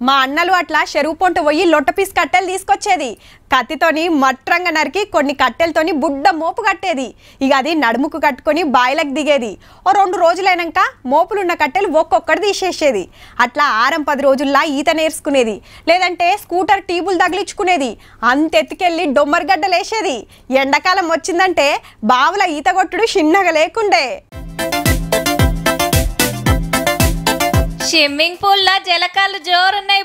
మా అన్నలు అట్లా చెరువు పొంట పోయి లొట్టపీస్ కట్టెలు తీసుకొచ్చేది. కత్తితోని మట్రంగా నరికి కొన్ని కట్టెలతోని బుడ్డ మోపు కట్టేది. ఇక అది నడుముకు కట్టుకొని బాయిలకు దిగేది. ఓ 2 రోజులైనాక మోపులున్న కట్టెలు ఒక్కొక్కటి తీసేసేది. అట్లా 6-10 రోజుల్లో ఈత నేర్చుకునేది. లేదంటే స్కూటర్ టీబుల్ తగిలించుకునేది. అంతెత్తుకెళ్ళి డొమ్మరిగడ్డలేసేది. ఎండాకాలం వచ్చిందంటే బావుల ఈత కొట్టుడు చిన్నగా లేకుండే. స్విమ్మింగ్ పూల్ లా జలకాలు జోరున్నాయి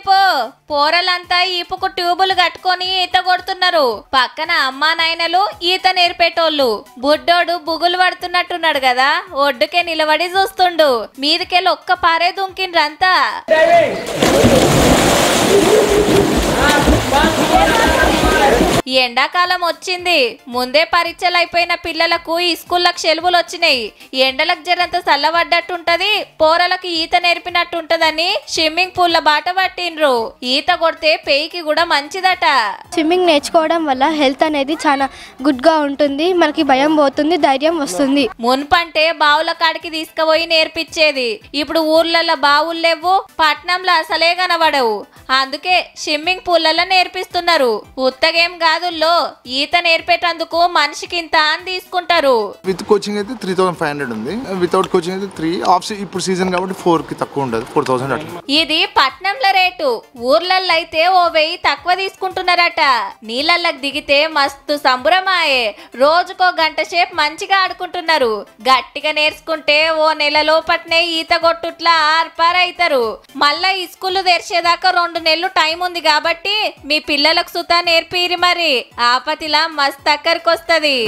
పోరలంతా ఈపుకు ట్యూబులు కట్టుకొని ఈత కొడుతున్నారు. పక్కన అమ్మా నాయనలు ఈత నేర్పేటోళ్ళు. బుడ్డోడు బుగులు పడుతున్నట్టున్నాడు కదా, ఒడ్డుకే నిలబడి చూస్తుండు. మీదికెళ్ళి ఒక్క పారే దుంకిండ్రంతా. ఎండాకాలం వచ్చింది. ముందే పరీక్షలు అయిపోయిన పిల్లలకు ఈ స్కూళ్ళకు సెలవులు వచ్చినాయి. ఎండలకు జరంత చల్లబడ్డట్టుంటది, పోరలకు ఈత నేర్పినట్టుంటదని స్విమ్మింగ్ పూల్ బాట పట్టిండ్రు. ఈత కొడితే పేయికి కూడా మంచిదట. స్విమ్మింగ్ నేర్చుకోవడం వల్ల హెల్త్ అనేది చాలా గుడ్ గా ఉంటుంది. మనకి భయం పోతుంది, ధైర్యం వస్తుంది. మున్పంటే బావుల కాడికి తీసుకుపోయి నేర్పించేది. ఇప్పుడు ఊర్లలో బావులు లేవు, పట్నంలో అసలే కనబడవు. అందుకే స్విమ్మింగ్ పూల్లలో నేర్పిస్తున్నారు. ఉత్తగేం కాదుల్లో ఈత నేర్పేటందుకు మనిషికి ఇంత అని తీసుకుంటారు. విత్ కోచింగ్ అయితే 3500 ఉంది, వితౌట్ కోచింగ్ అయితే 3. ఇప్పుడు సీజన్ కాబట్టి 4 కి తక్కువ ఉండదు, 4000 అట్లా. ఇది పట్నంల రేటు. ఊర్లల్లో అయితే ఓ 1000 తక్కువ తీసుకుంటున్నారట. నీళ్ళకి దిగితే మస్తు సంబురమాయే. రోజుకో గంట సేపు మంచిగా ఆడుకుంటున్నారు. గట్టిగా నేర్చుకుంటే ఓ నెల లోపట్నే ఈత కొట్టుట్లా ఆర్పారైతారు. మళ్ళా ఈ స్కూల్ తెరిచేదాకా 2 నెలలు టైం ఉంది కాబట్టి మీ పిల్లలకు సుతా నేర్పిరి. మరి ఆపతిలా మస్తు అక్కడికొస్తది.